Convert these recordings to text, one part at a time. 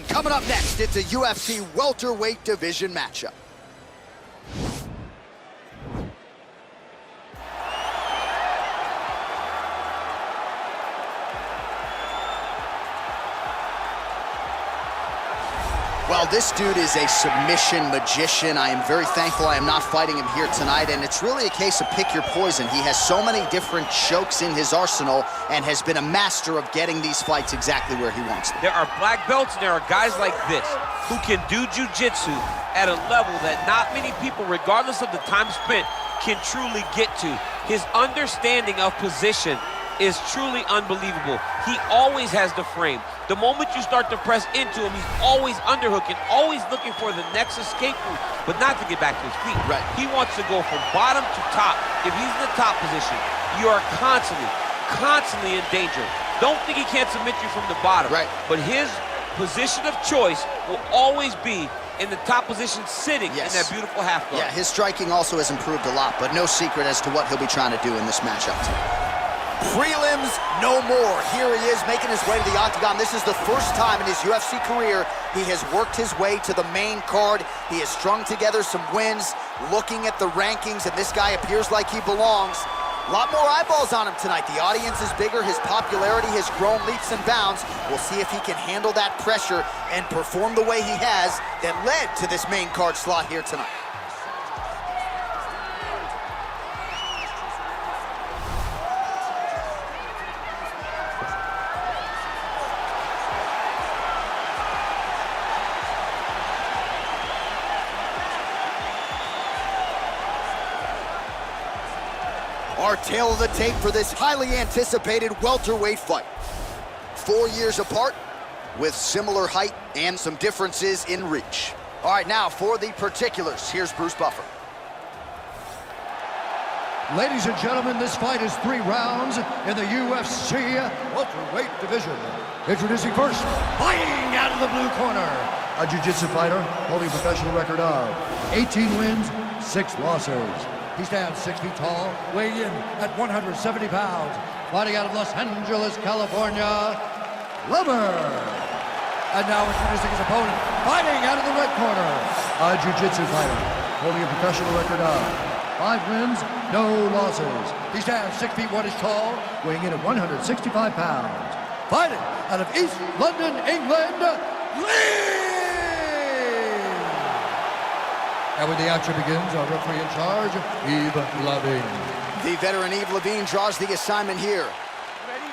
And coming up next, it's a UFC welterweight division matchup. Well, this dude is a submission magician. I am very thankful I am not fighting him here tonight, and it's really a case of pick your poison. He has so many different chokes in his arsenal and has been a master of getting these fights exactly where he wants them. There are black belts and there are guys like this who can do jiu-jitsu at a level that not many people, regardless of the time spent, can truly get to. His understanding of position is truly unbelievable. He always has the frame. The moment you start to press into him, he's always underhooking, always looking for the next escape route, but not to get back to his feet. Right. He wants to go from bottom to top. If he's in the top position, you are constantly in danger. Don't think he can't submit you from the bottom. Right. But his position of choice will always be in the top position, sitting in that beautiful half guard. Yeah, his striking also has improved a lot, but no secret as to what he'll be trying to do in this matchup tonight. Prelims no more. Here he is making his way to the octagon. This is the first time in his UFC career he has worked his way to the main card. He has strung together some wins, looking at the rankings, and this guy appears like he belongs. A lot more eyeballs on him tonight. The audience is bigger. His popularity has grown leaps and bounds. We'll see if he can handle that pressure and perform the way he has that led to this main card slot here tonight. Our tale of the tape for this highly anticipated welterweight fight. 4 years apart, with similar height and some differences in reach. All right, now for the particulars, here's Bruce Buffer. Ladies and gentlemen, this fight is 3 rounds in the UFC welterweight division. Introducing first, fighting out of the blue corner, a jiu-jitsu fighter holding a professional record of 18 wins, 6 losses. He stands 6 feet tall, weighing in at 170 pounds, fighting out of Los Angeles, California, Lover. And now introducing his opponent, fighting out of the red corner, a jiu-jitsu fighter holding a professional record of 5 wins, no losses. He stands 6 feet 1 inch tall, weighing in at 165 pounds, fighting out of East London, England, Lee! And when the action begins, our referee in charge, Yves Lavigne. The veteran Yves Lavigne draws the assignment here. Ready?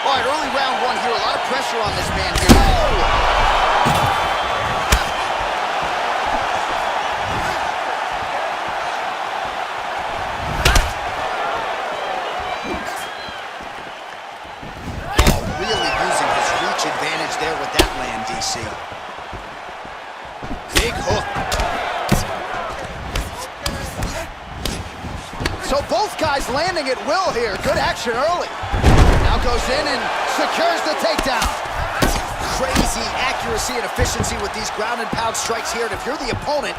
All right, early round 1 here. A lot of pressure on this man here. Oh! Advantage there with that land, DC. Big hook. So both guys landing at will here. Good action early. Now goes in and secures the takedown. Crazy accuracy and efficiency with these ground and pound strikes here. And if you're the opponent,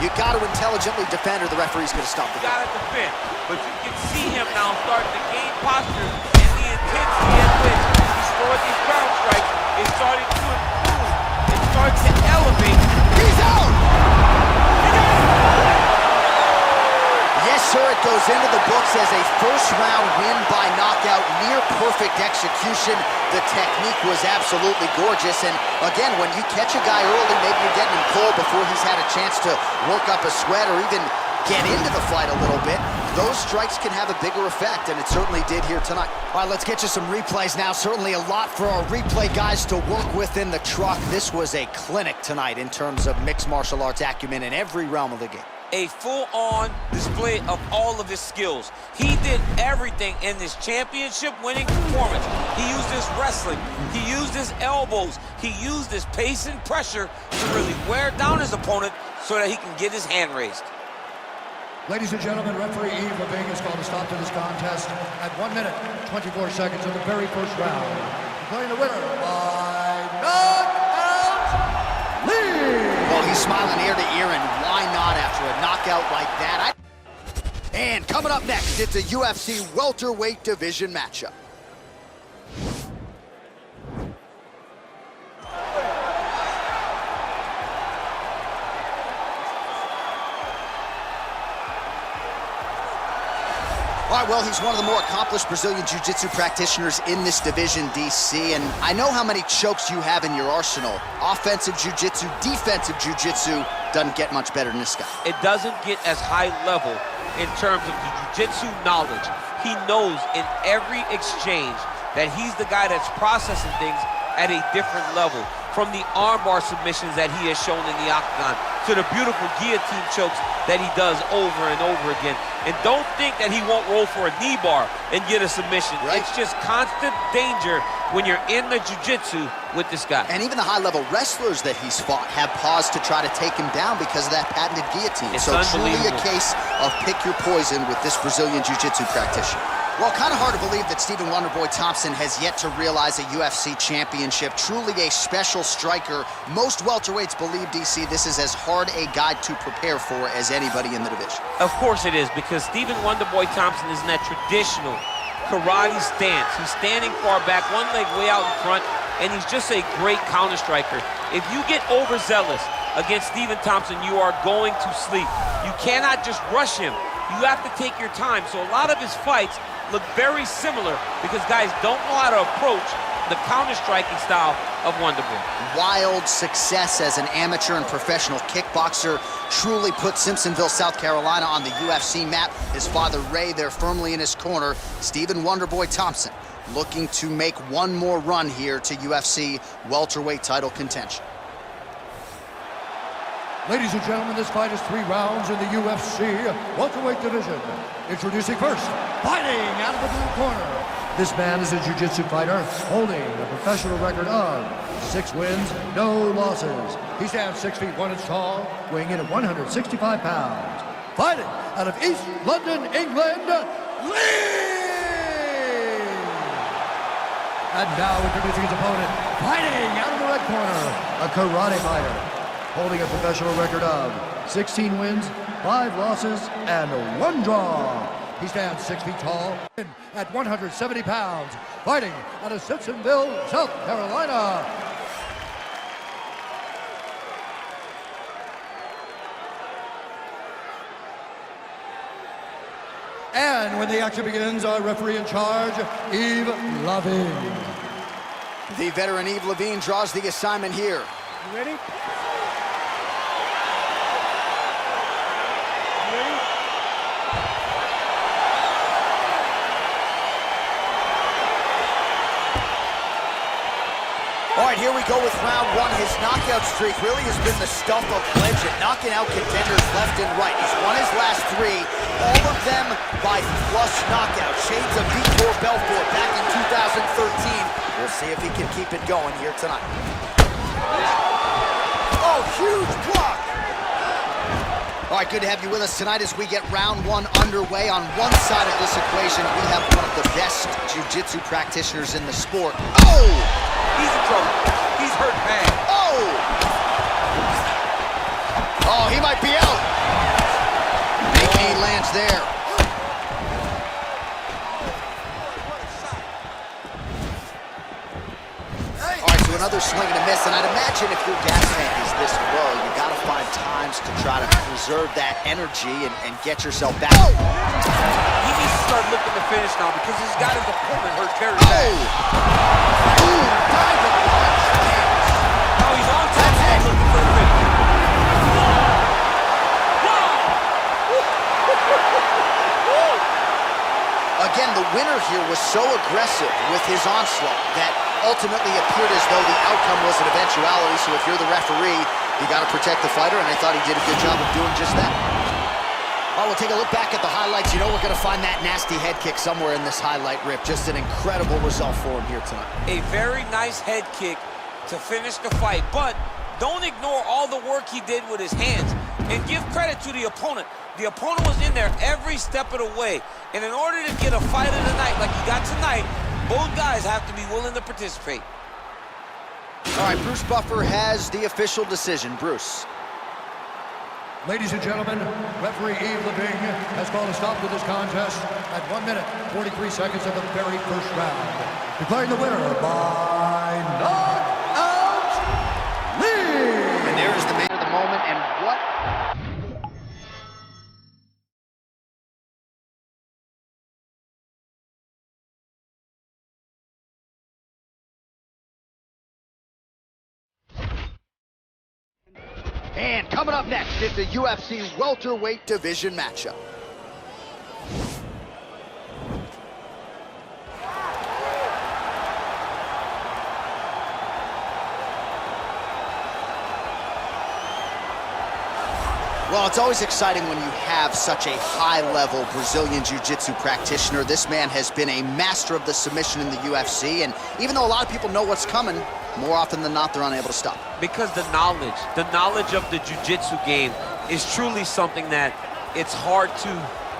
you got to intelligently defend or the referee's going to stop the game. Got to defend, but you can see him now starting to gain posture and the intensity at which he's throwing these ground strikes is starting to improve. It starts to elevate. He's out! Yes, sir, it goes into the books as a first-round win by knockout, near perfect execution. The technique was absolutely gorgeous, and again, when you catch a guy early, maybe you're getting him cold before he's had a chance to work up a sweat or even get into the fight a little bit, those strikes can have a bigger effect, and it certainly did here tonight. All right, let's get you some replays now. Certainly a lot for our replay guys to work with in the truck. This was a clinic tonight in terms of mixed martial arts acumen in every realm of the game. A full-on display of all of his skills. He did everything in this championship-winning performance. He used his wrestling. He used his elbows. He used his pace and pressure to really wear down his opponent so that he can get his hand raised. Ladies and gentlemen, referee Yves Lavigne has called a stop to this contest at 1 minute, 24 seconds of the very first round. Declaring the winner by knockout, Lee! Well, he's smiling ear to ear, and why not after a knockout like that? And coming up next, it's a UFC welterweight division matchup. All right, well, he's one of the more accomplished Brazilian Jiu-Jitsu practitioners in this division, DC, and I know how many chokes you have in your arsenal. Offensive Jiu-Jitsu, defensive Jiu-Jitsu, doesn't get much better than this guy. It doesn't get as high level in terms of the Jiu-Jitsu knowledge. He knows in every exchange that he's the guy that's processing things at a different level. From the armbar submissions that he has shown in the octagon to the beautiful guillotine chokes that he does over and over again. And don't think that he won't roll for a knee bar and get a submission. Right. It's just constant danger when you're in the jiu-jitsu with this guy. And even the high-level wrestlers that he's fought have paused to try to take him down because of that patented guillotine. It's so truly a unbelievable. case of pick your poison with this Brazilian Jiu-Jitsu practitioner. Well, kind of hard to believe that Stephen Wonderboy Thompson has yet to realize a UFC championship. Truly a special striker. Most welterweights believe, DC, this is as hard a guy to prepare for as anybody in the division. Of course it is, because Stephen Wonderboy Thompson is in that traditional karate stance. He's standing far back, one leg way out in front, and he's just a great counter striker. If you get overzealous against Stephen Thompson, you are going to sleep. You cannot just rush him. You have to take your time. So a lot of his fights look very similar because guys don't know how to approach the counter-striking style of Wonderboy. Wild success as an amateur and professional kickboxer truly put Simpsonville, South Carolina on the UFC map. His father, Ray, there firmly in his corner. Stephen Wonderboy Thompson looking to make one more run here to UFC welterweight title contention. Ladies and gentlemen, this fight is 3 rounds in the UFC welterweight division. Introducing first, fighting out of the blue corner. This man is a jiu-jitsu fighter holding a professional record of 6 wins, no losses. He stands 6 feet 1 inch tall, weighing in at 165 pounds. Fighting out of East London, England, Lee! And now introducing his opponent, fighting out of the red corner, a karate fighter holding a professional record of 16 wins, 5 losses, and 1 draw. He stands 6 feet tall at 170 pounds, fighting out of Simpsonville, South Carolina. And when the action begins, our referee in charge, Yves Lavigne. The veteran Yves Lavigne draws the assignment here. You ready? All right, here we go with round 1. His knockout streak really has been the stuff of legend, knocking out contenders left and right. He's won his last 3, all of them by flush knockout. Shades of Vitor Belfort back in 2013. We'll see if he can keep it going here tonight. Oh, huge block! All right, good to have you with us tonight as we get round 1 underway. On one side of this equation, we have one of the best jiu-jitsu practitioners in the sport. Oh! He's in trouble. He's hurt bad. Oh! Oh, he might be out. Big knee lands there. All right, so another swing and a miss, and I'd imagine if your gas tank is this low, you gotta find times to try to preserve that energy and get yourself back. Oh! He needs to start looking to finish now because he's got his opponent hurt very bad. Ooh, diving punch. Now he's on top of him looking for the finish. Again, the winner here was so aggressive with his onslaught that ultimately appeared as though the outcome was an eventuality. So if you're the referee, you got to protect the fighter, and I thought he did a good job of doing just that. All right, we'll take a look back at the highlights. You know we're going to find that nasty head kick somewhere in this highlight rip. Just an incredible result for him here tonight. A very nice head kick to finish the fight, but don't ignore all the work he did with his hands, and give credit to the opponent. The opponent was in there every step of the way, and in order to get a fight of the night like you got tonight, both guys have to be willing to participate. All right, Bruce Buffer has the official decision. Bruce. Ladies and gentlemen, referee Yves Leving has called a stop to this contest at 1 minute, 43 seconds of the very first round. Declaring the winner by knockout, Lee! And there is the man of the moment, and what? And coming up next is the UFC welterweight division matchup. Well, it's always exciting when you have such a high-level Brazilian Jiu-Jitsu practitioner. This man has been a master of the submission in the UFC, and even though a lot of people know what's coming, more often than not, they're unable to stop. Because the knowledge of the Jiu-Jitsu game is truly something that it's hard to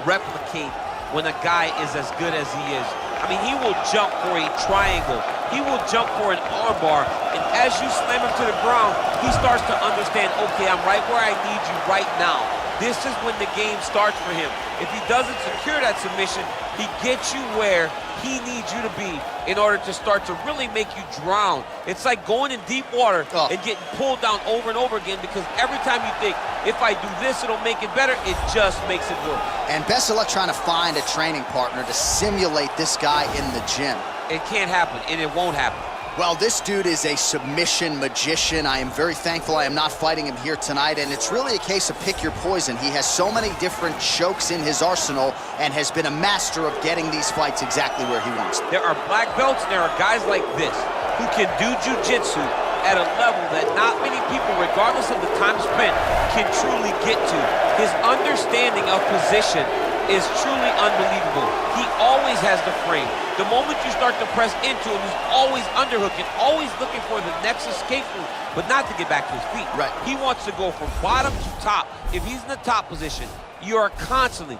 replicate when a guy is as good as he is. I mean, he will jump for a triangle. He will jump for an armbar, and as you slam him to the ground, he starts to understand, okay, I'm right where I need you right now. This is when the game starts for him. If he doesn't secure that submission, he gets you where he needs you to be in order to start to really make you drown. It's like going in deep water and getting pulled down over and over again, because every time you think, if I do this, it'll make it better, it just makes it worse. And best of luck trying to find a training partner to simulate this guy in the gym. It can't happen, and it won't happen. Well, this dude is a submission magician. I am very thankful I am not fighting him here tonight, and it's really a case of pick your poison. He has so many different chokes in his arsenal and has been a master of getting these fights exactly where he wants them. There are black belts, and there are guys like this who can do jiu-jitsu at a level that not many people, regardless of the time spent, can truly get to. His understanding of position is truly unbelievable. He always has the frame. The moment you start to press into him, he's always underhooking, always looking for the next escape route, but not to get back to his feet. Right. He wants to go from bottom to top. If he's in the top position, you are constantly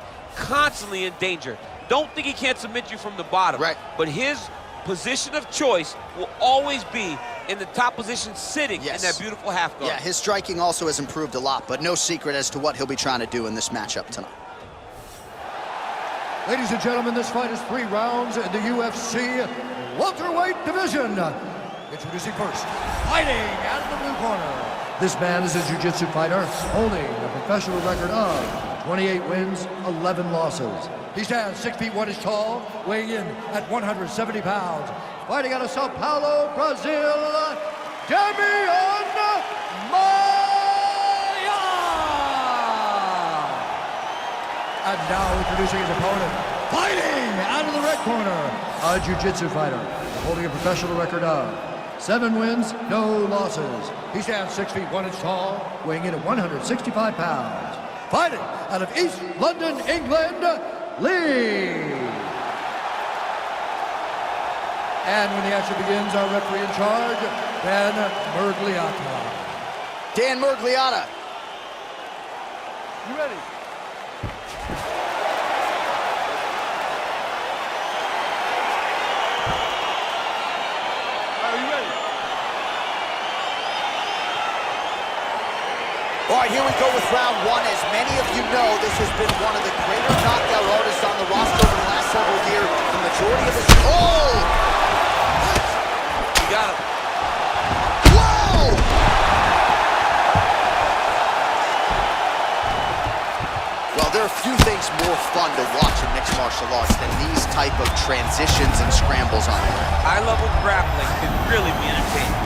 in danger. Don't think he can't submit you from the bottom. Right. But his position of choice will always be in the top position, sitting in that beautiful half guard. Yeah, his striking also has improved a lot, but no secret as to what he'll be trying to do in this matchup tonight. Ladies and gentlemen, this fight is 3 rounds in the UFC welterweight division. Introducing first, fighting out of the blue corner. This man is a jiu-jitsu fighter holding a professional record of 28 wins, 11 losses. He stands 6 feet 1 inch tall, weighing in at 170 pounds. Fighting out of Sao Paulo, Brazil, Damian Maia! And now introducing his opponent, fighting out of the red corner, a jiu-jitsu fighter holding a professional record of 7 wins, no losses. He stands 6 feet 1 inch tall, weighing in at 165 pounds. Fighting out of East London, England, Lee. And when the action begins, our referee in charge, Dan Murgliata. Dan Murgliata. You ready? Are you ready? All right, here we go with round 1. As many of you know, this has been one of the greater knockout artists on the roster over the last several years. The majority of his... Oh! You got him. Whoa! Well, there are few things more fun to watch in mixed martial arts than these type of transitions and scrambles on the ground. High-level grappling can really be entertaining.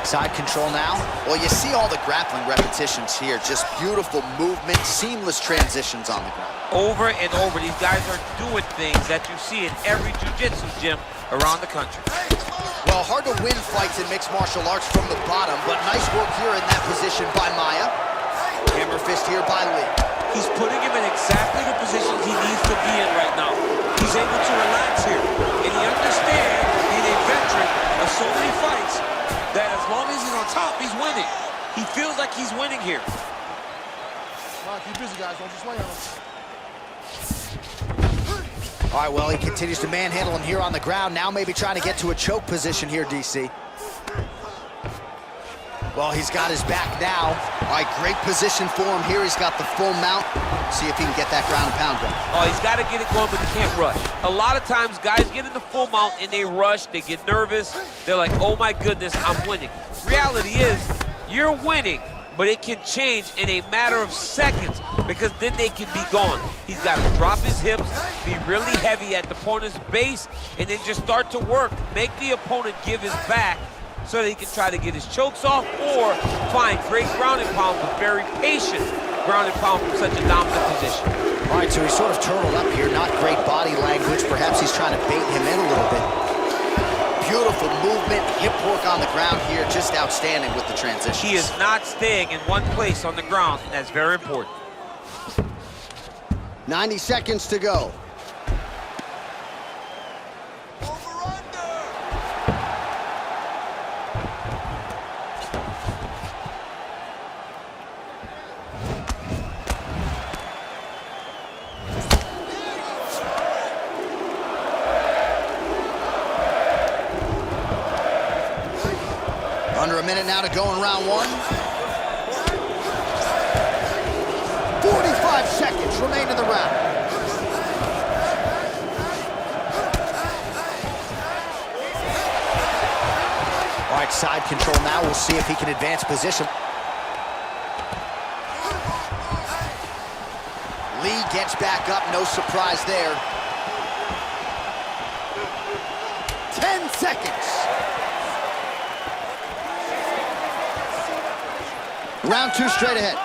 Side control now. Well, you see all the grappling repetitions here. Just beautiful movement, seamless transitions on the ground. Over and over, these guys are doing things that you see in every jiu-jitsu gym around the country. Well, hard to win fights in mixed martial arts from the bottom, but nice work here in that position by Maia. Hammer fist here by Lee. He's putting him in exactly the positions he needs to be in right now. He's able to relax here, and he understands, being a veteran of so many fights, that as long as he's on top, he's winning. He feels like he's winning here. Keep busy, guys. Don't just lay on him. All right, well, he continues to manhandle him here on the ground. Now maybe trying to get to a choke position here, DC. Well, he's got his back now. All right, great position for him here. He's got the full mount. See if he can get that ground and pound going. Oh, he's got to get it going, but he can't rush. A lot of times, guys get in the full mount and they rush, they get nervous. They're like, oh my goodness, I'm winning. Reality is, you're winning, but it can change in a matter of seconds because then they can be gone. He's got to drop his hips, be really heavy at the opponent's base, and then just start to work. Make the opponent give his back so that he can try to get his chokes off or find great ground and pound, but very patient ground and pound from such a dominant position. All right, so he's sort of turtled up here. Not great body language. Perhaps he's trying to bait him in a little bit. Beautiful movement, hip work on the ground here. Just outstanding with the transitions. He is not staying in one place on the ground, and that's very important. 90 seconds to go. Under a minute now to go in round one. 45 seconds remain in the round. All right, side control now. We'll see if he can advance position. Lee gets back up, no surprise there. 10 seconds. Round two straight ahead.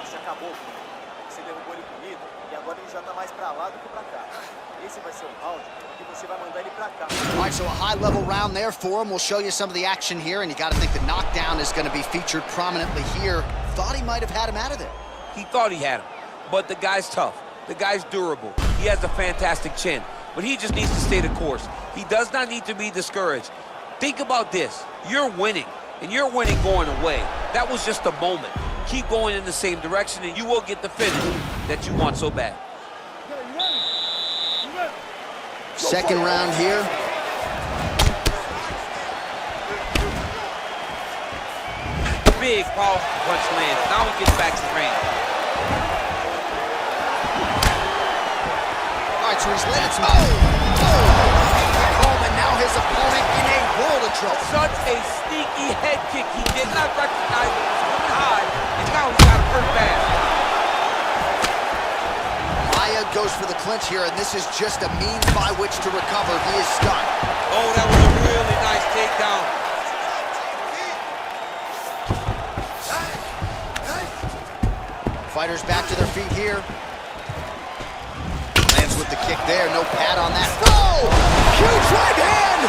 Você acabou. Você derrubou ele comigo e agora ele já tá mais pra lá do que pra cá. Esse vai ser um round que você vai mandar ele pra cá. All right, so a high-level round there for him. We'll show you some of the action here, and you got to think the knockdown is going to be featured prominently here. Thought he might have had him out of there. He thought he had him, but the guy's tough. The guy's durable. He has a fantastic chin. But he just needs to stay the course. He does not need to be discouraged. Think about this. You're winning, and you're winning going away. That was just a moment. Keep going in the same direction, and you will get the finish that you want so bad. Second round here. Big, powerful punch lands. Now he gets back to range. So he's let it home, and now his opponent in a world of trouble. Such a sneaky head kick. He did not recognize it was coming high, and now he's got hurt bad. Maia goes for the clinch here, and this is just a means by which to recover. He is stunned. Oh, that was a really nice takedown. Fighters back to their feet here. With the kick there, no pad on that. Oh! Huge right hand!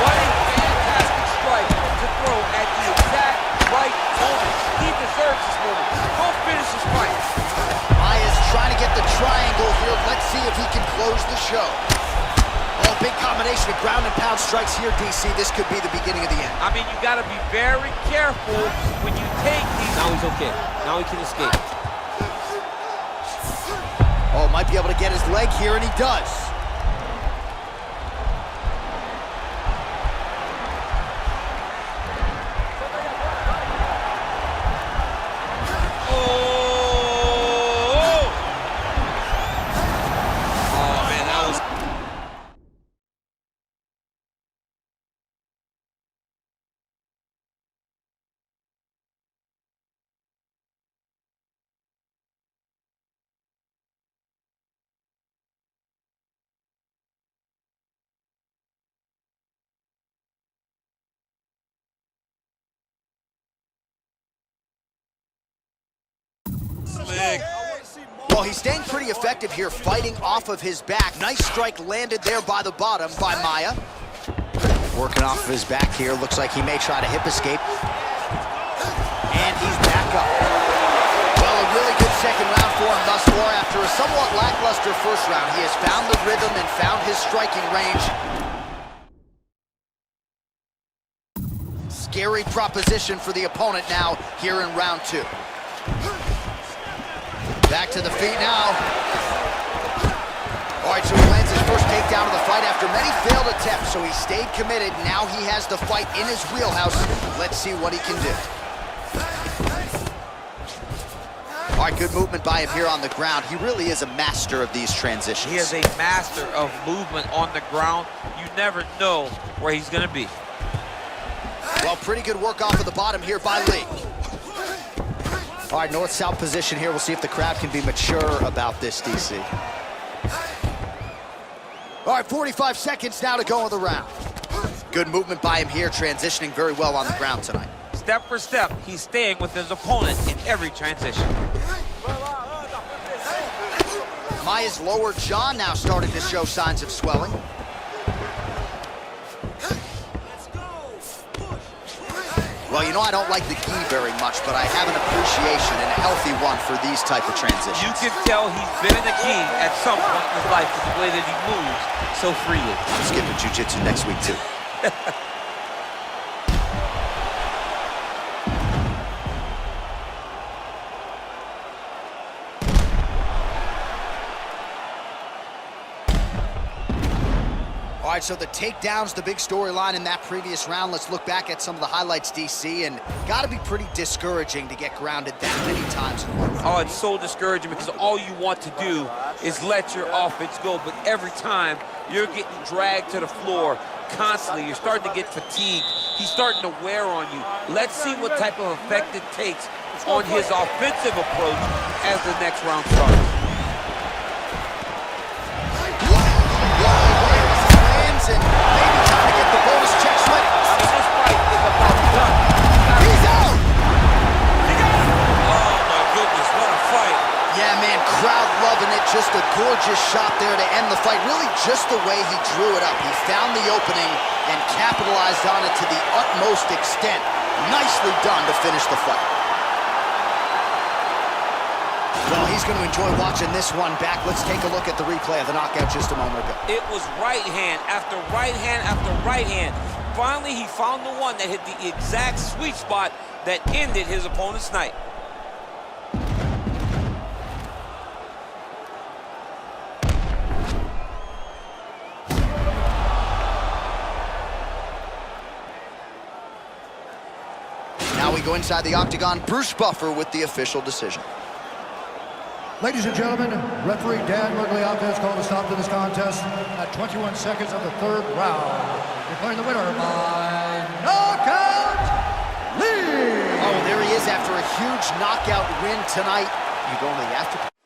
What a fantastic strike to throw at the exact right moment. He deserves this moment. Go finish this fight. Maia's trying to get the triangle here. Let's see if he can close the show. Oh, big combination of ground and pound strikes here, DC. This could be the beginning of the end. I mean, you got to be very careful when you take these. Now he's okay. Now he can escape. Oh, might be able to get his leg here, and he does. Well, he's staying pretty effective here, fighting off of his back. Nice strike landed there by the bottom by Maia. Working off of his back here. Looks like he may try to hip escape. And he's back up. Well, a really good second round for him thus far. After a somewhat lackluster first round, he has found the rhythm and found his striking range. Scary proposition for the opponent now here in round two. Back to the feet now. All right, so he lands his first takedown of the fight after many failed attempts, so he stayed committed. Now he has the fight in his wheelhouse. Let's see what he can do. All right, good movement by him here on the ground. He really is a master of these transitions. He is a master of movement on the ground. You never know where he's gonna be. Well, pretty good work off of the bottom here by Lee. All right, north-south position here. We'll see if the crowd can be mature about this, DC. All right, 45 seconds now to go in the round. Good movement by him here, transitioning very well on the ground tonight. Step for step, he's staying with his opponent in every transition. Maia's lower jaw now starting to show signs of swelling. Well, you know I don't like the gi very much, but I have an appreciation and a healthy one for these type of transitions. You can tell he's been in the gi at some point in his life with the way that he moves so freely. I'm skipping jiu-jitsu next week, too. All right, so the takedown's the big storyline in that previous round. Let's look back at some of the highlights, DC, and got to be pretty discouraging to get grounded that many times in one round. Oh, it's so discouraging because all you want to do is let your offense go, but every time you're getting dragged to the floor constantly, you're starting to get fatigued. He's starting to wear on you. Let's see what type of effect it takes on his offensive approach as the next round starts. And maybe trying to get the bonus check slip. I mean, this fight is about done. He's out! Oh, my goodness, what a fight. Yeah, man, crowd loving it. Just a gorgeous shot there to end the fight. Really just the way he drew it up. He found the opening and capitalized on it to the utmost extent. Nicely done to finish the fight. Well, he's going to enjoy watching this one back. Let's take a look at the replay of the knockout just a moment ago. It was right hand after right hand after right hand. Finally, he found the one that hit the exact sweet spot that ended his opponent's night. Now we go inside the octagon. Bruce Buffer with the official decision. Ladies and gentlemen, referee Dan Rugliata has called a stop to this contest at 21 seconds of the third round. Declaring the winner by knockout, Lee! Oh, there he is after a huge knockout win tonight. You go into the after...